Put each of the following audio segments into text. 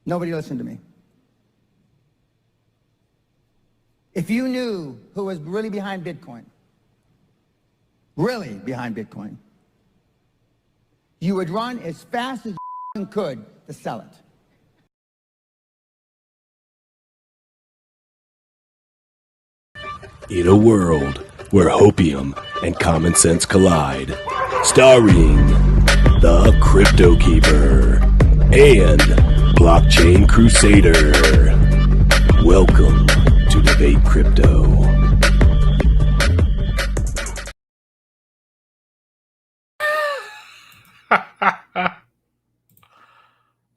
Nobody listened to me. If you knew who was really behind Bitcoin, you would run as fast as you could to sell it. In a world where hopium and common sense collide, starring the CryptoKeeper and BlockchainCrusader. Welcome to Debate Crypto.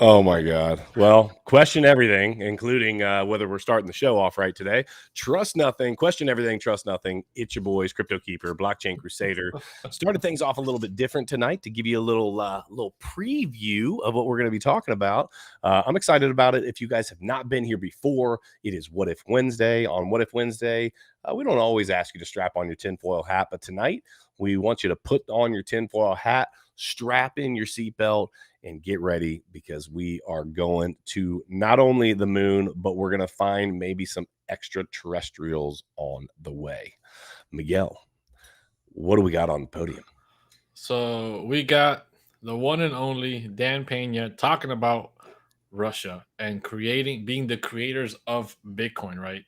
Oh my God. Well, question everything, including whether we're starting the show off right today. Trust nothing, question everything, trust nothing. It's your boys, CryptoKeeper, BlockchainCrusader. Started things off a little bit different tonight to give you a little preview of what we're going to be talking about. I'm excited about it. If you guys have not been here before, it is What If Wednesday. On What If Wednesday, we don't always ask you to strap on your tinfoil hat, but tonight we want you to put on your tinfoil hat, strap in your seatbelt, and get ready, because we are going to not only the moon, but we're going to find maybe some extraterrestrials on the way. Miguel, what do we got on the podium? So we got the one and only Dan Pena talking about Russia and being the creators of Bitcoin, right?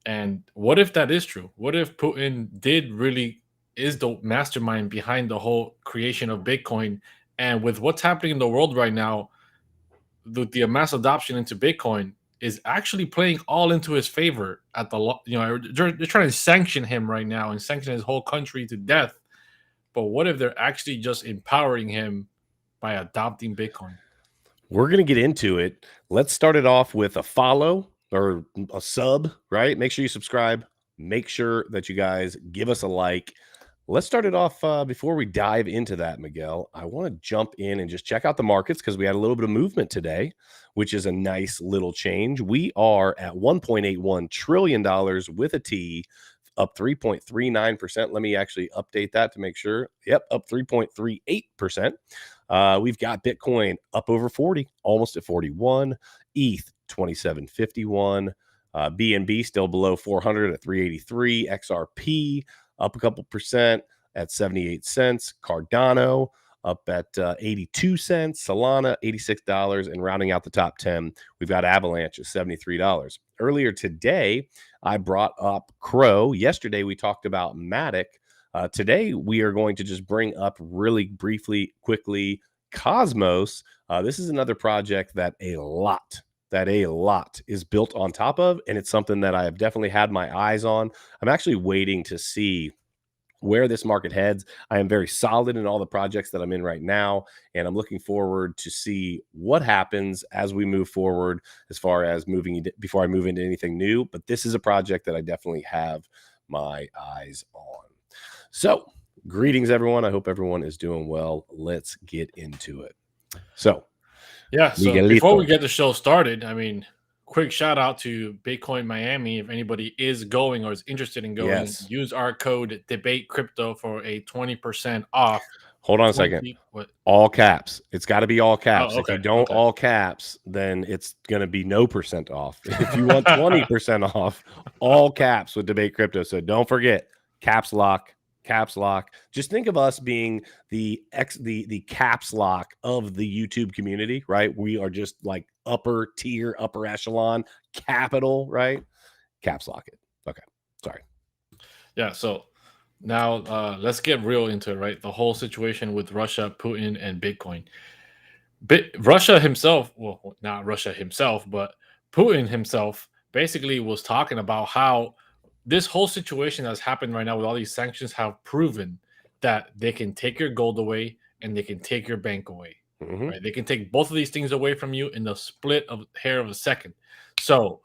And what if that is true? What if Putin is the mastermind behind the whole creation of Bitcoin? And with what's happening in the world right now, the mass adoption into Bitcoin is actually playing all into his favor. They're trying to sanction him right now and sanction his whole country to death. But what if they're actually just empowering him by adopting Bitcoin? We're going to get into it. Let's start it off with a follow or a sub, right? Make sure you subscribe. Make sure that you guys give us a like. Let's start it off before we dive into that, Miguel. I want to jump in and just check out the markets, because we had a little bit of movement today, which is a nice little change. We are at $1.81 trillion with a T, up 3.39%. Let me actually update that to make sure. Yep, up 3.38%. We've got Bitcoin up over 40, almost at 41. ETH 2751. BNB still below 400 at 383. XRP up a couple percent at 78 cents. Cardano up at 82 cents. Solana, $86. And rounding out the top 10, we've got Avalanche at $73. Earlier today, I brought up Crow. Yesterday, we talked about Matic. Today, we are going to just bring up really briefly, quickly, Cosmos. This is another project that a lot is built on top of, and it's something that I have definitely had my eyes on. I'm actually waiting to see where this market heads. I am very solid in all the projects that I'm in right now, and I'm looking forward to see what happens as we move forward, as far as before I move into anything new. But this is a project that I definitely have my eyes on. So, greetings, everyone. I hope everyone is doing well. Let's get into it. So, yeah. So Miguelito, before we get the show started, I mean, quick shout out to Bitcoin Miami. If anybody is going or is interested in going, yes, use our code Debate Crypto for a 20% off. Hold on a second. What? All caps. It's got to be all caps. Oh, okay. If you don't all caps, then it's going to be no percent off. If you want 20% off, all caps with Debate Crypto. So don't forget, caps lock. Just think of us being the caps lock of the YouTube community, right? We are just like upper tier, upper echelon, capital, right? Caps lock it. Okay. Sorry. Yeah. So now let's get real into it, right? The whole situation with Russia, Putin, and Bitcoin. Russia himself, well, not Russia himself, but Putin himself basically was talking about how this whole situation that's happened right now with all these sanctions have proven that they can take your gold away and they can take your bank away. Mm-hmm. Right? They can take both of these things away from you in the split of hair of a second. So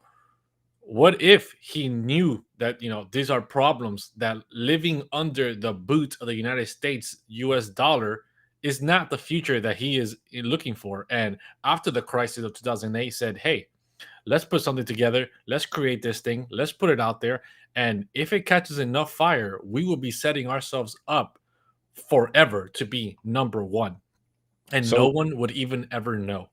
what if he knew that, these are problems, that living under the boot of the United States US dollar is not the future that he is looking for? And after the crisis of 2008 said, hey, let's put something together. Let's create this thing. Let's put it out there. And if it catches enough fire, we will be setting ourselves up forever to be number one. And no one would even ever know.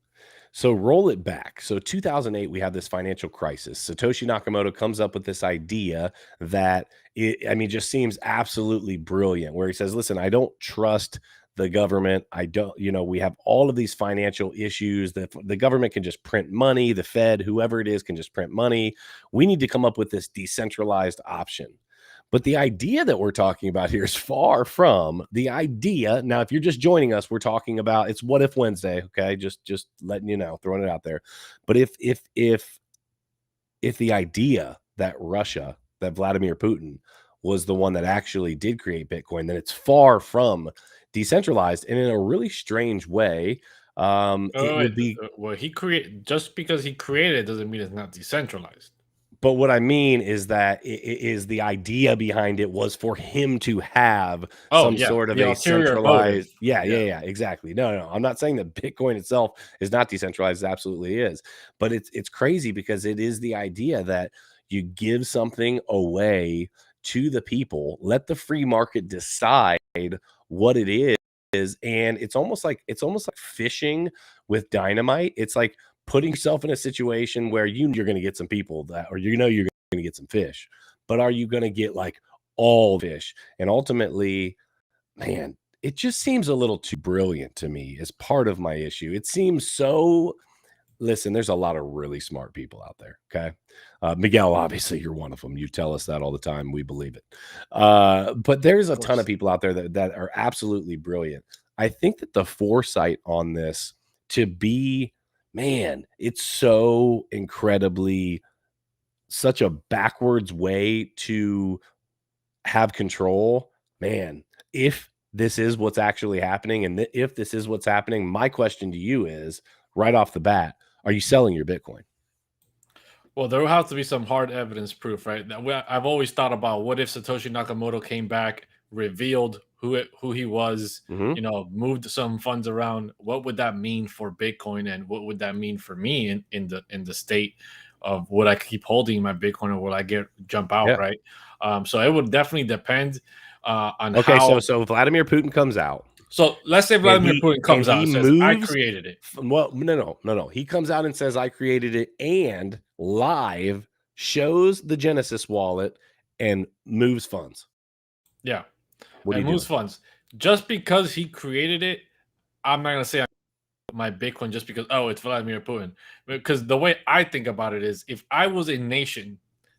So roll it back. So 2008, we have this financial crisis. Satoshi Nakamoto comes up with this idea that I mean, just seems absolutely brilliant, where he says, listen, I don't trust the government. I don't, we have all of these financial issues that the government can just print money. The Fed, whoever it is, can just print money. We need to come up with this decentralized option. But the idea that we're talking about here is far from the idea. Now, if you're just joining us, we're talking about, it's What If Wednesday. Okay, just letting you know, throwing it out there. But if the idea that Russia, that Vladimir Putin was the one that actually did create Bitcoin, then it's far from decentralized, and in a really strange way. It would be, well, just because he created it doesn't mean it's not decentralized. but what I mean is that the idea behind it was for him to have some sort of the a ulterior motive. centralized. Yeah, exactly. No. I'm not saying that Bitcoin itself is not decentralized. It absolutely is. But it's crazy because it is the idea that you give something away to the people, let the free market decide what it is. And it's almost like fishing with dynamite. It's like putting yourself in a situation where you're going to get some people that, or you're going to get some fish, but are you going to get like all fish? And ultimately, man, it just seems a little too brilliant to me as part of my issue. It seems so. Listen, there's a lot of really smart people out there. Okay. Miguel, obviously you're one of them. You tell us that all the time. We believe it. But there's a ton of people out there that are absolutely brilliant. I think that the foresight on this to be, man, it's so incredibly such a backwards way to have control. Man, if this is what's actually happening, and if this is what's happening, my question to you is right off the bat, are you selling your Bitcoin? Well, there will have to be some hard evidence proof, right? I've always thought about, what if Satoshi Nakamoto came back, revealed who he was, moved some funds around. What would that mean for Bitcoin, and what would that mean for me in the state of, would I keep holding my Bitcoin, or will I jump out? Yeah. Right. So it would definitely depend on okay, how. So Vladimir Putin comes out. So let's say Vladimir Putin comes out and says, I created it. Well, no. He comes out and says, I created it, and live shows the Genesis wallet and moves funds. Yeah. What do you moves funds. Just because he created it, I'm not going to say my Bitcoin just because, it's Vladimir Putin. Because the way I think about it is, if I was a nation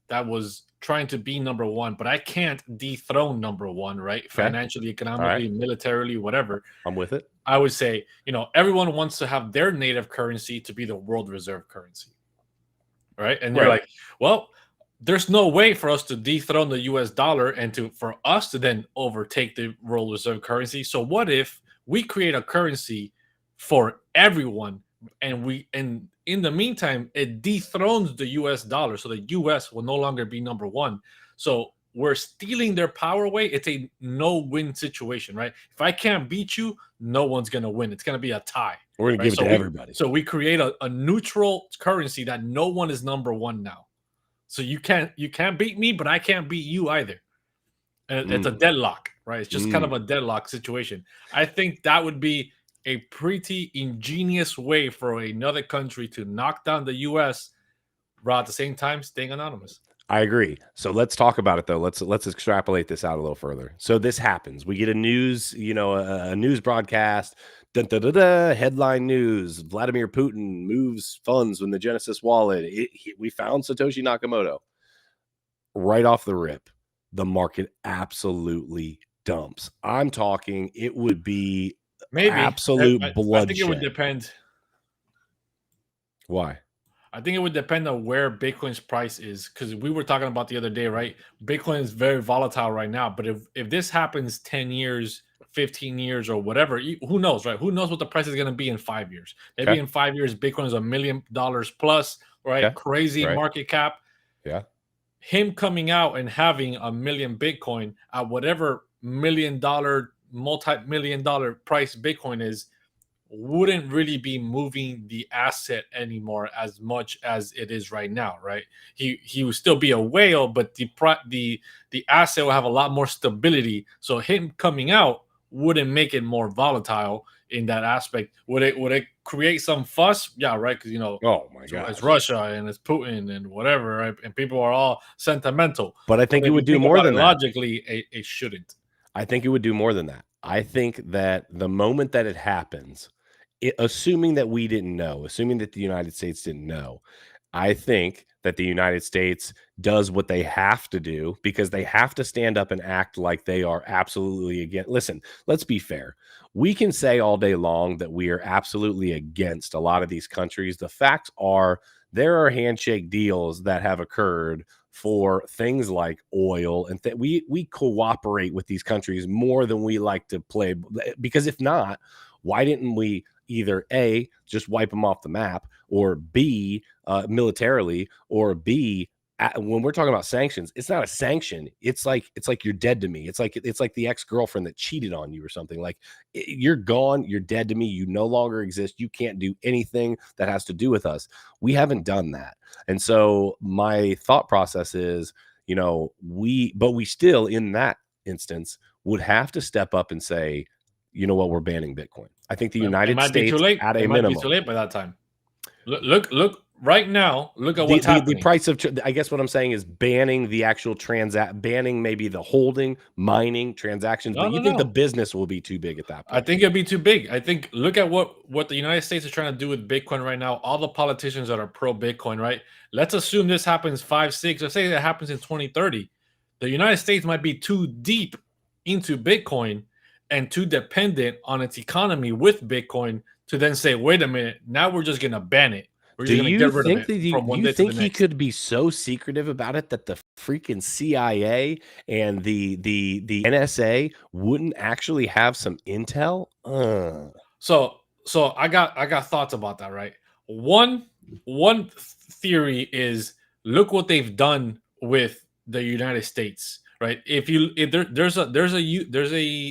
that was trying to be number one, but I can't dethrone number one, right? Okay. Financially, economically, militarily, whatever. I'm with it. I would say, everyone wants to have their native currency to be the world reserve currency. Right. And they're like, well, there's no way for us to dethrone the US dollar and for us to then overtake the world reserve currency. So what if we create a currency for everyone, and in the meantime, it dethrones the US dollar, so the US will no longer be number one. So we're stealing their power away. It's a no-win situation, right? If I can't beat you, no one's going to win. It's going to be a tie. We're going to give it to everybody. So we create a neutral currency that no one is number one now. So you can't beat me, but I can't beat you either. And it's a deadlock, right? It's just kind of a deadlock situation. I think that would be a pretty ingenious way for another country to knock down the US, while at the same time staying anonymous. I agree. So let's talk about it, though. Let's extrapolate this out a little further. So this happens. We get a news, a news broadcast. Headline news: Vladimir Putin moves funds in the Genesis wallet. We found Satoshi Nakamoto. Right off the rip, the market absolutely dumps. I'm talking, it would be absolute bloodshed. I think it would depend. Why? I think it would depend on where Bitcoin's price is, because we were talking about the other day, right? Bitcoin is very volatile right now, but if this happens 10 years, 15 years, or whatever, who knows, right? Who knows what the price is going to be in 5 years? Maybe in 5 years, Bitcoin is $1 million plus, right? Okay. Crazy market cap. Yeah. Him coming out and having $1 million Bitcoin at whatever $1 million, multi-million dollar price Bitcoin is, wouldn't really be moving the asset anymore as much as it is right now, right? He would still be a whale, but the asset will have a lot more stability. So him coming out wouldn't make it more volatile. in that aspect. Would it create some fuss? Yeah, right. Because Oh my it's gosh. Russia and it's Putin and whatever, right? And people are all sentimental. But I think it if would you do think more about than it that. logically, it shouldn't. I think it would do more than that. I think that the moment that it happens, assuming that we didn't know, assuming that the United States didn't know, I think that the United States does what they have to do because they have to stand up and act like they are absolutely against. Listen, let's be fair. We can say all day long that we are absolutely against a lot of these countries. The facts are there are handshake deals that have occurred for things like oil, and we cooperate with these countries more than we like to play, because if not, why didn't we either A, just wipe them off the map, or B, militarily, or B, when we're talking about sanctions, it's not a sanction. It's like you're dead to me. It's like the ex-girlfriend that cheated on you or something. Like, you're gone, you're dead to me. You no longer exist. You can't do anything that has to do with us. We haven't done that. And so my thought process is, we still in that instance would have to step up and say, you know what, we're banning Bitcoin. I think the It United might be too States late. at a It might be minimum. too late by that time. Look right now. Look at what's happening. The price of, I guess what I'm saying is banning the actual banning maybe the holding, mining, transactions. But you think the business will be too big at that point? I think it'd be too big. I think look at what the United States is trying to do with Bitcoin right now. All the politicians that are pro Bitcoin, right? Let's assume this happens 5, 6. Let's say that happens in 2030. The United States might be too deep into Bitcoin and too dependent on its economy with Bitcoin to then say, wait a minute, now we're just gonna ban it. We're just gonna get rid of it from one day to the next. He could be so secretive about it that the freaking CIA and the NSA wouldn't actually have some intel? So I got thoughts about that, right? One theory is look what they've done with the United States, right? If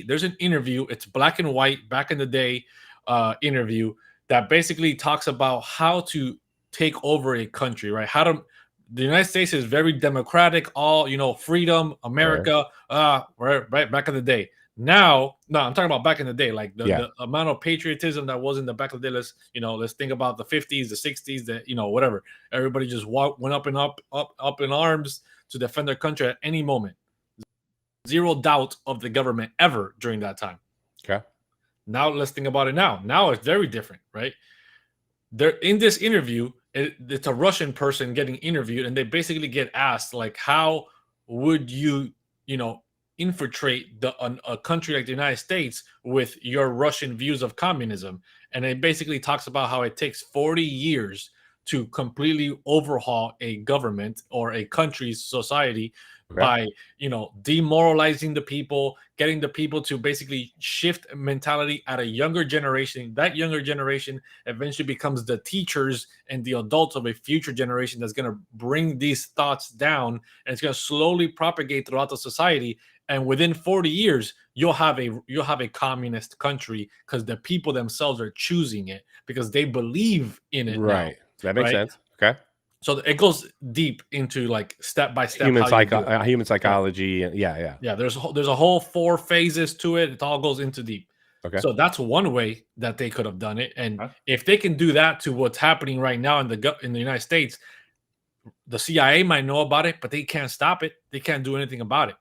there's an interview, it's black and white back in the day interview that basically talks about how to take over a country, right? The United States is very democratic, all freedom, America, right back in the day. Now, no, I'm talking about back in the day, like the amount of patriotism that was in the back of the day. Let's think about the 50s, the 60s, whatever. Everybody just went up in arms to defend their country at any moment. Zero doubt of the government ever during that time. Okay. Now let's think about it now. Now it's very different, right? They're in this interview. It's a Russian person getting interviewed, and they basically get asked, like, how would you, infiltrate a country like the United States with your Russian views of communism? And it basically talks about how it takes 40 years to completely overhaul a government or a country's society by demoralizing the people, getting the people to basically shift mentality at a younger generation. That younger generation eventually becomes the teachers and the adults of a future generation that's going to bring these thoughts down, and it's going to slowly propagate throughout the society. And within 40 years, you'll have a communist country because the people themselves are choosing it because they believe in it. Right. Now, that makes sense. Okay. So it goes deep into like step by step human human psychology. Yeah. There's a whole 4 phases to it. It all goes into deep. Okay. So that's one way that they could have done it. And if they can do that to what's happening right now in the United States, the CIA might know about it, but they can't stop it. They can't do anything about it.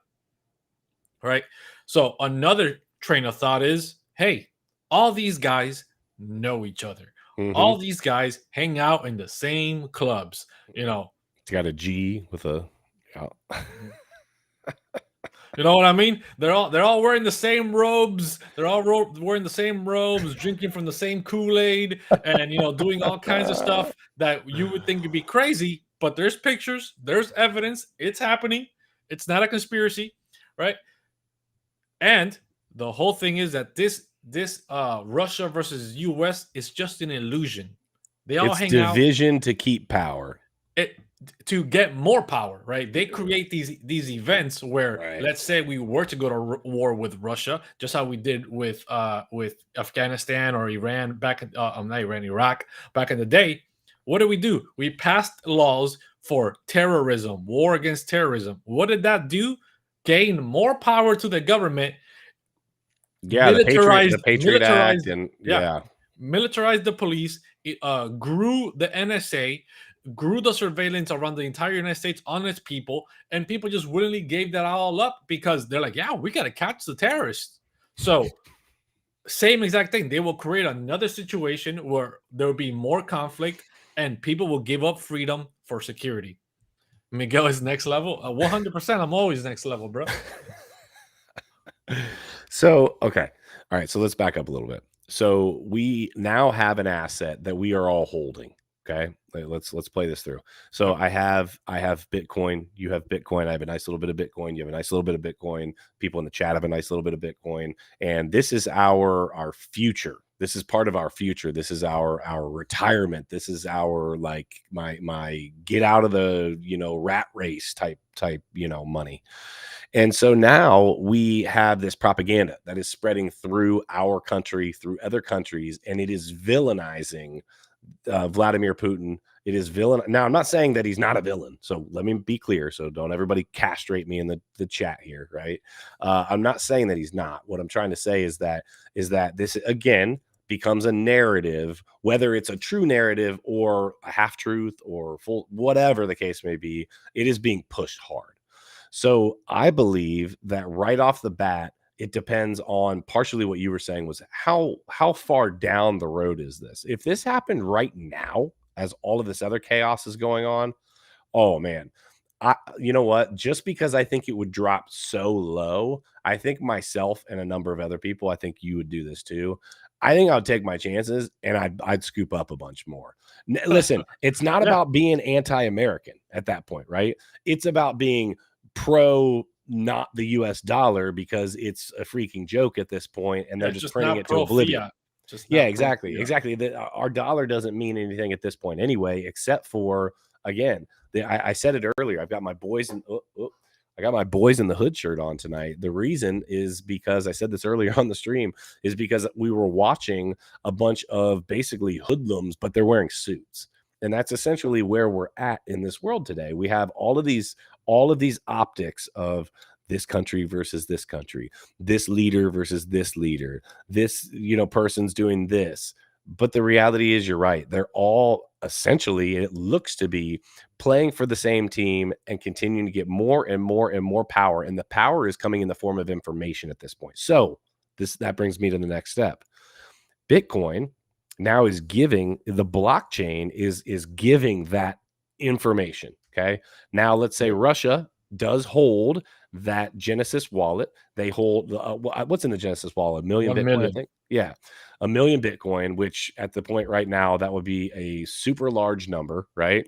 Right. So another train of thought is, hey, all these guys know each other. Mm-hmm. All these guys hang out in the same clubs. It's got a G with a. You know what I mean? They're all wearing the same robes. They're all wearing the same robes, drinking from the same Kool-Aid, and doing all kinds of stuff that you would think would be crazy. But there's pictures, there's evidence, it's happening. It's not a conspiracy, right? And the whole thing is that this Russia versus US is just an illusion. They all hang out. It's division to keep power. To get more power, right? They create these events where, let's say we were to go to war with Russia, just how we did with Afghanistan or Iran Iraq back in the day. What do? We passed laws for terrorism, war against terrorism. What did that do? Gain more power to the government, Yeah, the militarized, Patriot Act, militarized, and yeah, yeah. militarized the police, grew the NSA, grew the surveillance around the entire United States on its people, and people just willingly gave that all up because they're like, yeah, we got to catch the terrorists. So, same exact thing. They will create another situation where there will be more conflict and people will give up freedom for security. Miguel is next level. 100%. I'm always next level, bro. So, okay. All right. So let's back up a little bit. So we now have an asset that we are all holding. Okay. Let's play this through. So I have Bitcoin. You have Bitcoin. I have a nice little bit of Bitcoin. You have a nice little bit of Bitcoin. People in the chat have a nice little bit of Bitcoin. And this is our future. This is part of our future. This is our retirement. This is our like my get out of the rat race type money. And so now we have this propaganda that is spreading through our country, through other countries, and it is villainizing Vladimir Putin. It is villain. Now, I'm not saying that he's not a villain. So let me be clear. So don't everybody castrate me in the chat here, right? I'm not saying that he's not. What I'm trying to say is that this, again, becomes a narrative, whether it's a true narrative or a half truth or full, whatever the case may be, it is being pushed hard. So I believe that right off the bat, it depends on partially what you were saying was how far down the road is this? If this happened right now, as all of this other chaos is going on, oh man, you know what? Just because I think it would drop so low, I think myself and a number of other people, I think you would do this too. I think I'd take my chances and I'd scoop up a bunch more. Listen, it's not Yeah. about being anti-American at that point, right? It's about being pro not the US dollar because it's a freaking joke at this point and they're just printing not it to pro oblivion. fiat. Just Yeah, not pro exactly. fiat. Exactly. Our dollar doesn't mean anything at this point anyway, except for, again, I said it earlier. I've got my boys in I got my boys in the hood shirt on tonight. The reason is because I said this earlier on the stream is because we were watching a bunch of basically hoodlums, but they're wearing suits. And that's essentially where we're at in this world today. We have all of these optics of this country versus this country, this leader versus this leader, this, person's doing this. But the reality is, you're right. They're all essentially, it looks to be playing for the same team and continuing to get more and more and more power. And the power is coming in the form of information at this point. So that brings me to the next step. Bitcoin now is giving, the blockchain is giving that information. Okay. Now let's say Russia does hold that Genesis wallet. They hold what's in the Genesis wallet? 1 million 1 Bitcoin, million. I think. Yeah. 1 million Bitcoin, which at the point right now, that would be a super large number, right?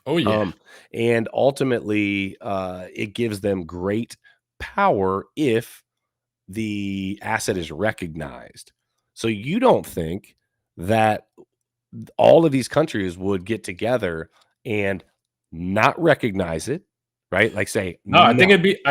Oh yeah. And ultimately, it gives them great power if the asset is recognized. So you don't think that all of these countries would get together and not recognize it, right? Like say, No, I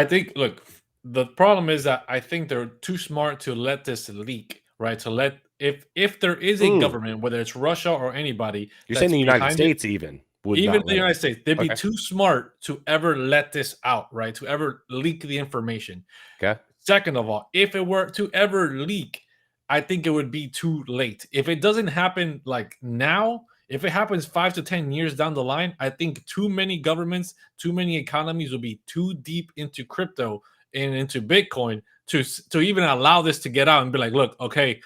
think look, the problem is that I think they're too smart to let this leak, right? To let if there is a government, whether it's Russia or anybody, You're saying that's the United behind it, States even would even not the let United it. States, they'd be Okay. too smart to ever let this out, right? To ever leak the information. Okay. Second of all, if it were to ever leak, I think it would be too late. If it doesn't happen like now, if it happens 5 to 10 years down the line, I think too many governments, too many economies will be too deep into crypto and into Bitcoin to even allow this to get out and be like, look, okay,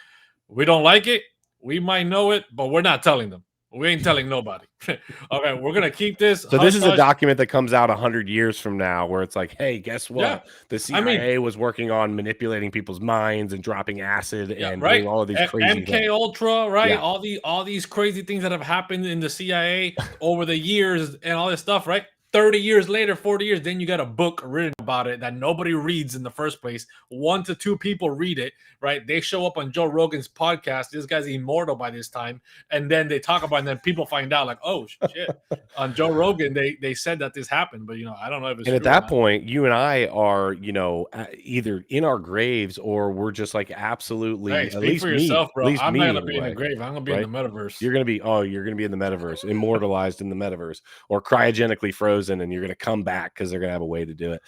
we don't like it. We might know it, but we're not telling them. We ain't telling nobody. Okay, we're gonna keep this. So this is a hush. document that comes out 100 years from now, where it's like, hey, guess what? Yeah. The I mean, CIA was working on manipulating people's minds and dropping acid yeah, and right. doing all of these crazy MK things. Ultra, right? Yeah. All these crazy things that have happened in the CIA over the years and all this stuff, right? 30 years later, 40 years, then you got a book written about it that nobody reads in the first place. 1 to 2 people read it, right? They show up on Joe Rogan's podcast. This guy's immortal by this time. And then they talk about it, and then people find out like, oh shit. On Joe Rogan, they said that this happened, but I don't know if it's And at true or that not. point, you and I are, either in our graves or we're just like absolutely, Hey, at speak least for me, yourself, at bro. least I'm not me gonna be in the anyway, grave. I'm gonna be in right? the metaverse. You're going to be in the metaverse, immortalized in the metaverse, or cryogenically frozen frozen and you're going to come back because they're going to have a way to do it.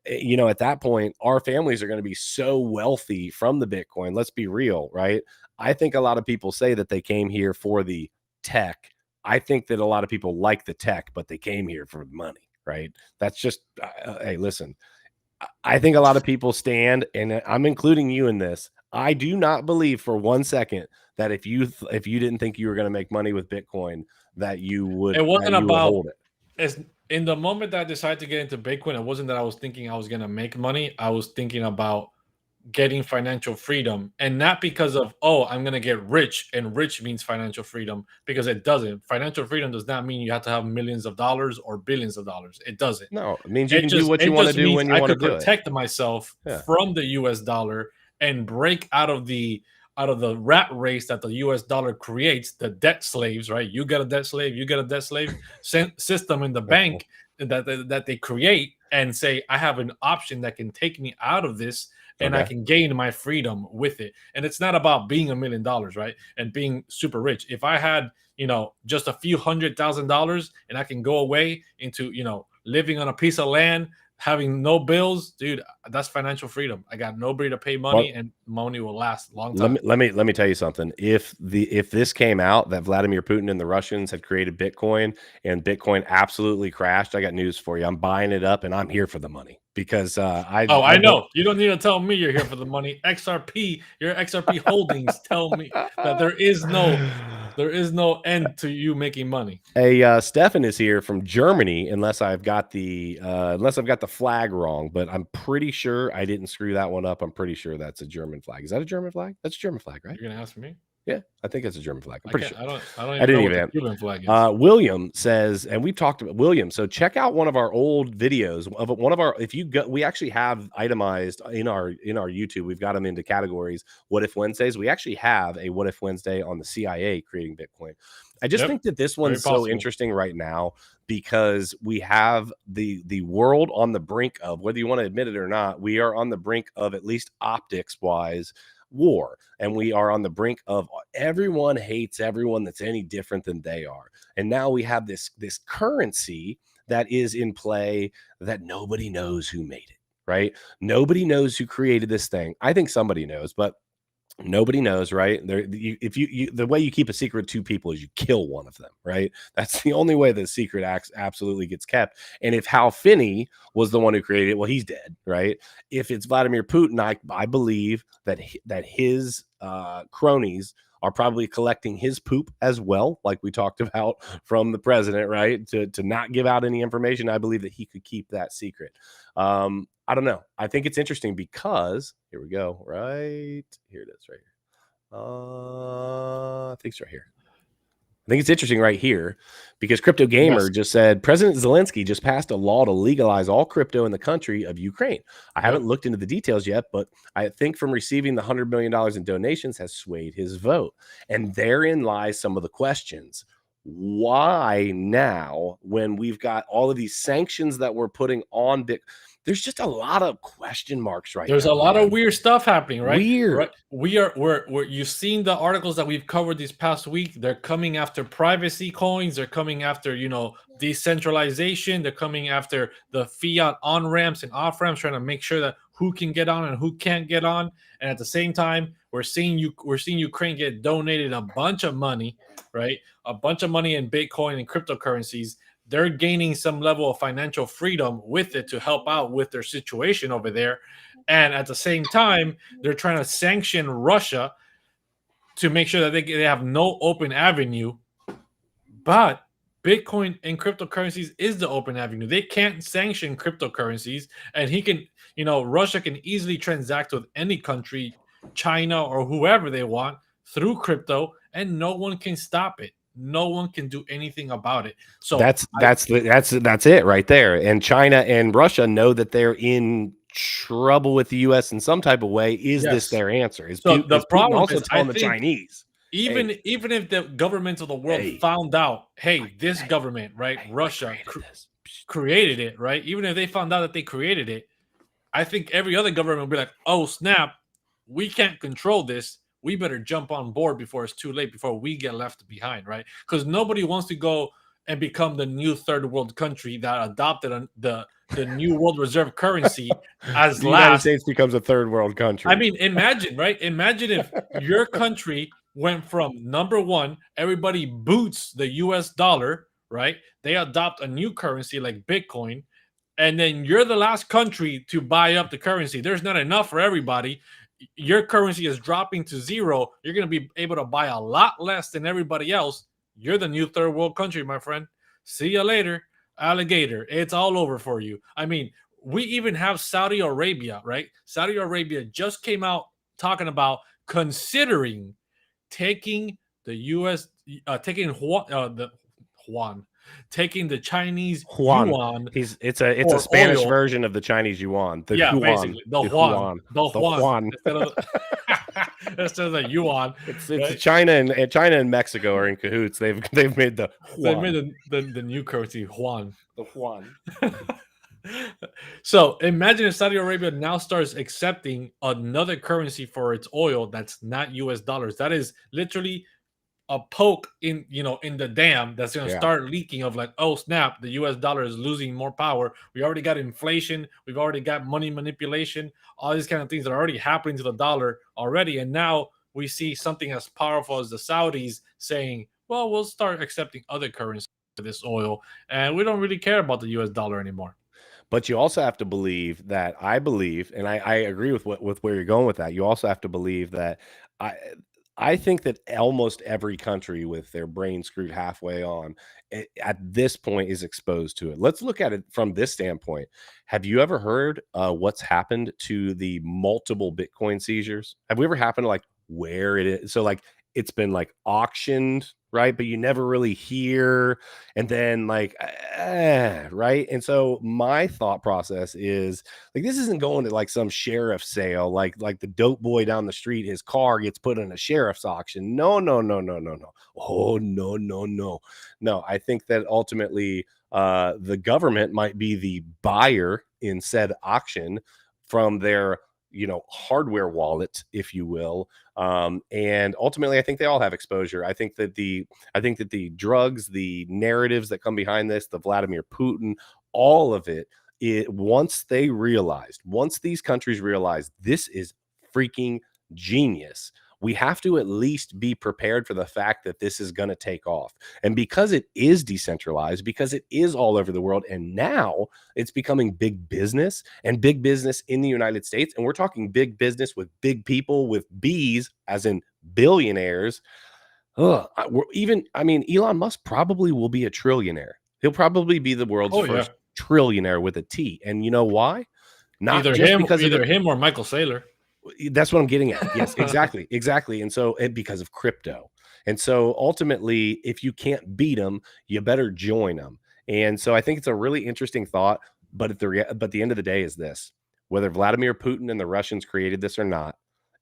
You know, at that point, our families are going to be so wealthy from the Bitcoin. Let's be real, right? I think a lot of people say that they came here for the tech. I think that a lot of people like the tech, but they came here for the money, right? That's just, hey, listen, I think a lot of people stand, and I'm including you in this. I do not believe for 1 second that if you didn't think you were going to make money with Bitcoin, that you would. It wasn't would about hold it. As in the moment that I decided to get into Bitcoin, it wasn't that I was thinking I was going to make money. I was thinking about getting financial freedom, and not because of, oh, I'm going to get rich, and rich means financial freedom, because it doesn't. Financial freedom does not mean you have to have millions of dollars or billions of dollars. It doesn't. No, it means you can do what you It want to just do means when you I want to could do it. protect myself Yeah. from the US dollar and break out of the rat race that the US dollar creates, the debt slaves, right? You get a debt slave, you get a debt slave system in the bank that they create, and say, I have an option that can take me out of this, and I can gain my freedom with it. And it's not about being $1 million, right? And being super rich. If I had, you know, just a few $100,000 and I can go away into, you know, living on a piece of land, having no bills, dude, that's financial freedom. I got nobody to pay money, and money will last a long time. Let me tell you something. If this came out that Vladimir Putin and the Russians had created Bitcoin and Bitcoin absolutely crashed, I got news for you. I'm buying it up and I'm here for the money, because I know. You don't need to tell me you're here for the money. XRP, your XRP holdings tell me that there is no end to you making money. Stefan is here from Germany, unless I've got the flag wrong, but I'm pretty sure I didn't screw that one up. I'm pretty sure that's a German flag. Is that a German flag? That's a German flag, right? You're gonna ask me? Yeah, I think it's a German flag. I'm pretty sure. I don't even know what the Cuban flag is. William says, and we've talked about William. So check out one of our old videos of one of our. If you go, we actually have itemized in our YouTube. We've got them into categories. What if Wednesdays? We actually have a What if Wednesday on the CIA creating Bitcoin. I just think that this one's so interesting right now, because we have the world on the brink of, whether you want to admit it or not, we are on the brink of, at least optics wise, war. And we are on the brink of everyone hates everyone that's any different than they are. And now we have this currency that is in play that nobody knows who made it, right? Nobody knows who created this thing. I think somebody knows, but nobody knows, right? The way you keep a secret to people is you kill one of them, right? That's the only way the secret absolutely gets kept. And if Hal Finney was the one who created it, well, he's dead, right? If it's Vladimir Putin, I believe that his cronies are probably collecting his poop as well, like we talked about from the president, right? To not give out any information. I believe that he could keep that secret. I don't know. I think it's interesting because here we go. Right here it is, right here. I think it's right here. I think it's interesting right here because Crypto Gamer just said President Zelensky just passed a law to legalize all crypto in the country of Ukraine. I haven't looked into the details yet, but I think from receiving the $100 million in donations has swayed his vote. And therein lies some of the questions. Why now, when we've got all of these sanctions that we're putting on Bitcoin? There's just a lot of question marks right now. There's a lot of weird stuff happening, right? Weird. Right? We're you've seen the articles that we've covered this past week. They're coming after privacy coins. They're coming after, you know, decentralization. They're coming after the fiat on ramps and off ramps, trying to make sure that who can get on and who can't get on. And at the same time, we're seeing Ukraine get donated a bunch of money, right? A bunch of money in Bitcoin and cryptocurrencies. They're gaining some level of financial freedom with it to help out with their situation over there. And at the same time, they're trying to sanction Russia to make sure that they have no open avenue. But Bitcoin and cryptocurrencies is the open avenue. They can't sanction cryptocurrencies. And Russia can easily transact with any country, China or whoever they want, through crypto, and no one can stop it. No one can do anything about it. So that's it right there. And China and Russia know that they're in trouble with the U.S. in some type of way. Is this their answer? The problem also is, telling the Chinese, even if the governments of the world found out, this government, right, Russia created it, right? Even if they found out that they created it, I think every other government would be like, oh snap, we can't control this. We better jump on board before it's too late, before we get left behind, right? Because nobody wants to go and become the new third world country that adopted the new world reserve currency as The United last. States becomes a third world country. I mean, imagine, right? Imagine if your country went from number one, everybody boots the US dollar, right? They adopt a new currency like Bitcoin, and then you're the last country to buy up the currency. There's not enough for everybody. Your currency is dropping to zero. You're going to be able to buy a lot less than everybody else. You're the new third world country, my friend. See you later, alligator. It's all over for you. I mean, we even have Saudi Arabia, right? Saudi Arabia just came out talking about considering taking the U.S. Taking the Juan, taking the Chinese Juan. yuan. It's a Spanish oil version of the Chinese yuan. The yeah, Juan, basically the Juan instead of instead of the yuan. It's right? China and Mexico are in cahoots. They've made the Juan. They made the new currency Juan. The Juan. So imagine if Saudi Arabia now starts accepting another currency for its oil that's not US dollars. That is literally a poke in the dam that's going to start leaking of like, oh snap, the US dollar is losing more power. We already got inflation, we've already got money manipulation, all these kind of things that are already happening to the dollar already. And now we see something as powerful as the Saudis saying, well, we'll start accepting other currencies for this oil, and we don't really care about the US dollar anymore. But you also have to believe that I believe, and I agree with where you're going with that. You also have to believe that I think that almost every country with their brain screwed halfway on at this point is exposed to it. Let's look at it from this standpoint. Have you ever heard what's happened to the multiple Bitcoin seizures? Have we ever happened to like where it is? So like it's been like auctioned, right? But you never really hear. And then like, right. And so my thought process is like, this isn't going to like some sheriff sale, like the dope boy down the street, his car gets put in a sheriff's auction. No. Oh, no. I think that ultimately the government might be the buyer in said auction from their hardware wallet, if you will. And ultimately, I think they all have exposure. I think that the drugs, the narratives that come behind this, the Vladimir Putin, all of it, once these countries realize this is freaking genius, we have to at least be prepared for the fact that this is going to take off. And because it is decentralized, because it is all over the world, and now it's becoming big business and big business in the United States. And we're talking big business with big people with B's, as in billionaires. Elon Musk probably will be a trillionaire. He'll probably be the world's first trillionaire with a T. And you know why? Not either just him, because either him or Michael Saylor. That's what I'm getting at. Yes, exactly. And so because of crypto. And so ultimately, if you can't beat them, you better join them. And so I think it's a really interesting thought. But the end of the day is this: whether Vladimir Putin and the Russians created this or not,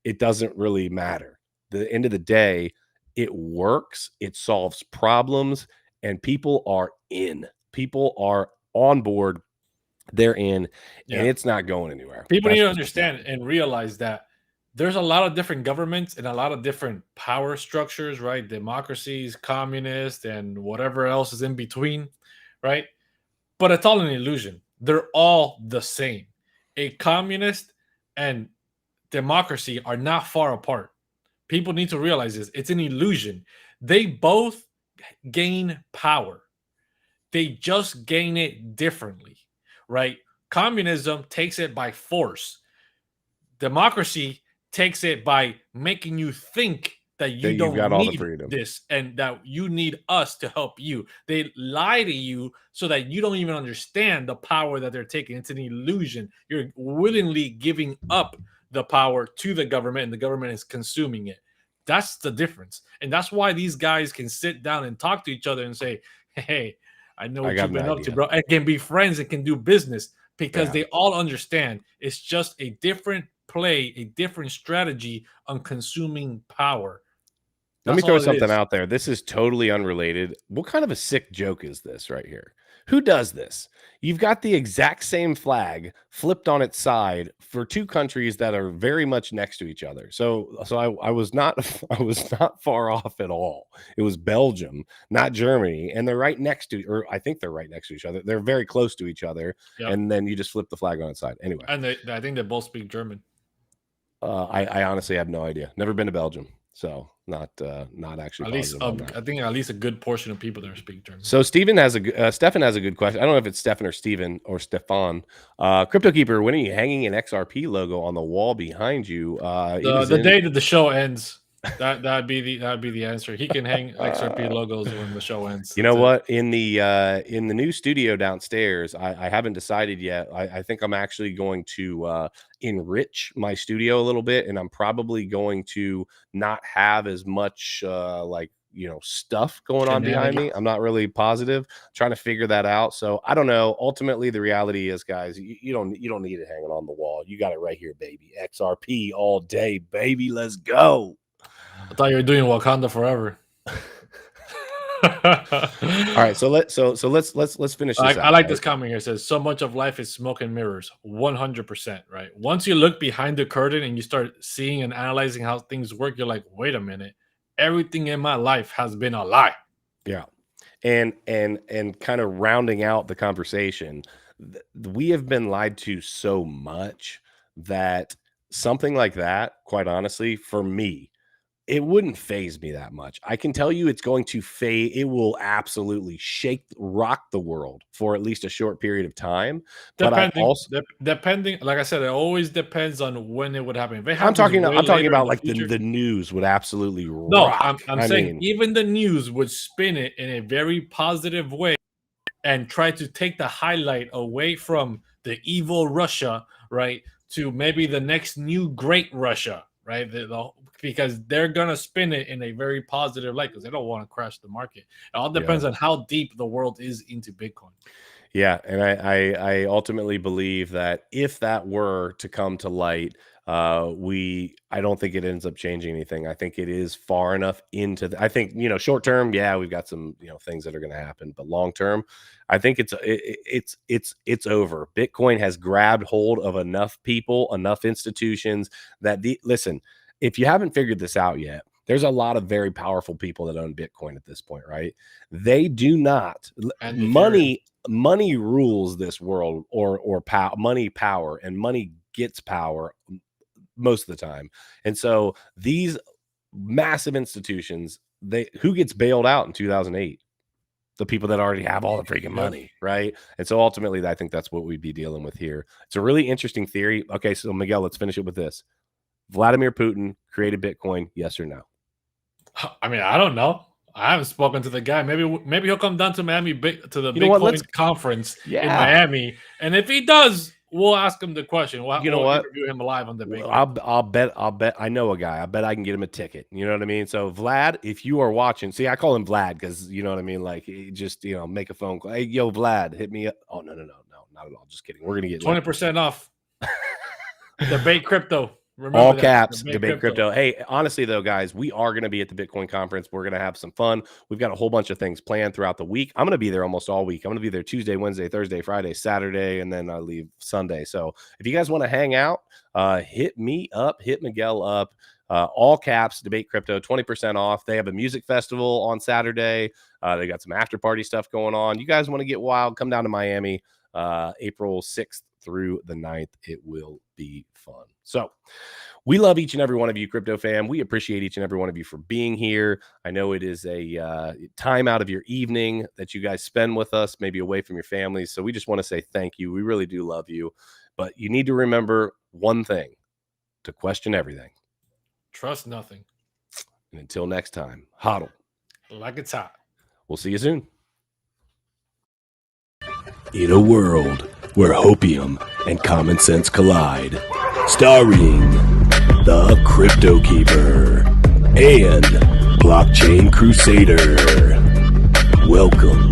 it doesn't really matter. The end of the day, it works, it solves problems, and people are in. People are on board. They're in, and it's not going anywhere. People need to understand and realize that there's a lot of different governments and a lot of different power structures, right? Democracies, communists, and whatever else is in between, right? But it's all an illusion. They're all the same. A communist and democracy are not far apart. People need to realize this. It's an illusion. They both gain power. They just gain it differently. Right? Communism takes it by force. Democracy takes it by making you think that you don't need this and that you need us to help you. They lie to you so that you don't even understand the power that they're taking. It's an illusion. You're willingly giving up the power to the government, and the government is consuming it. That's the difference. And that's why these guys can sit down and talk to each other and say, hey, I know what you've been up to, bro. And can be friends and can do business because they all understand it's just a different play, a different strategy on consuming power. Let me That's throw all it something is. out there. This is totally unrelated. What kind of a sick joke is this right here? Who does this? You've got the exact same flag flipped on its side for two countries that are very much next to each other. So I was not I was not far off at all. It was Belgium, not Germany, and they're right next to, or I think they're right next to each other. They're very close to each other, Yep. and then you just flip the flag on its side. Anyway, And I think they both speak German. I honestly have no idea. Never been to Belgium, so not actually. At least I think at least a good portion of people there speak German. So Stefan has a good question. I don't know if it's Stefan or Steven or Stefan. CryptoKeeper, when are you hanging an XRP logo on the wall behind you? The day that the show ends, that'd be the answer. He can hang XRP logos when the show ends. You know what? In the new studio downstairs, I haven't decided yet. I think I'm actually going to enrich my studio a little bit, and I'm probably going to not have as much stuff going on behind me. I'm not really positive. Trying to figure that out. So I don't know. Ultimately, the reality is, guys, you don't need it hanging on the wall. You got it right here, baby. XRP all day, baby. Let's go. I thought you were doing Wakanda forever. All right, so let's finish this out. I like this comment here. It says, so much of life is smoke and mirrors. 100%, right? Once you look behind the curtain and you start seeing and analyzing how things work, you're like, wait a minute, everything in my life has been a lie. Yeah. And kind of rounding out the conversation, we have been lied to so much that something like that, quite honestly, for me, it wouldn't phase me that much. I can tell you it's going to fade. It will absolutely rock the world for at least a short period of time. Depending, like I said, it always depends on when it would happen. I'm talking about like the news would absolutely rock. I'm saying even the news would spin it in a very positive way and try to take the highlight away from the evil Russia, right, to maybe the next new great Russia, right? Because they're gonna spin it in a very positive light because they don't want to crash the market. It all depends on how deep the world is into Bitcoin. Yeah, and I ultimately believe that if that were to come to light, I don't think it ends up changing anything. I think it is far enough into I think, short term, yeah, we've got some, things that are going to happen, but long term, I think it's over. Bitcoin has grabbed hold of enough people, enough institutions that listen, if you haven't figured this out yet, there's a lot of very powerful people that own Bitcoin at this point, right? They do not. Money rules this world, or money power, and money gets power most of the time. And so these massive institutions, who gets bailed out in 2008? The people that already have all the freaking money, right? And so ultimately, I think that's what we'd be dealing with here. It's a really interesting theory. Okay, so Miguel, let's finish it with this. Vladimir Putin created Bitcoin, yes or no? I mean, I don't know. I haven't spoken to the guy. Maybe he'll come down to Miami to the Bitcoin conference in Miami, and if he does, we'll ask him the question. We'll interview him live on the Bitcoin. I'll bet. I know a guy. I bet I can get him a ticket. You know what I mean? So Vlad, if you are watching, see, I call him Vlad because you know what I mean. Like, just make a phone call. Hey, yo, Vlad, hit me up. Oh no, not at all. Just kidding. We're gonna get 20% off. Debate crypto. Remember all caps, debate crypto. Hey, honestly though, guys, we are going to be at the Bitcoin conference. We're going to have some fun. We've got a whole bunch of things planned throughout the week. I'm going to be there almost all week. I'm going to be there Tuesday, Wednesday, Thursday, Friday, Saturday, and then I leave Sunday. So if you guys want to hang out, hit me up, hit Miguel up. All caps, debate crypto, 20% off. They have a music festival on Saturday. They got some after party stuff going on. You guys want to get wild, come down to Miami, April 6th through the 9th. It will be fun. So we love each and every one of you, crypto fam. We appreciate each and every one of you for being here. I know it is a time out of your evening that you guys spend with us, maybe away from your families. So we just want to say thank you. We really do love you. But you need to remember one thing: to question everything. Trust nothing. And until next time, hodl like it's hot. We'll see you soon. In a world where hopium and common sense collide, starring the CryptoKeeper and BlockchainCrusader. Welcome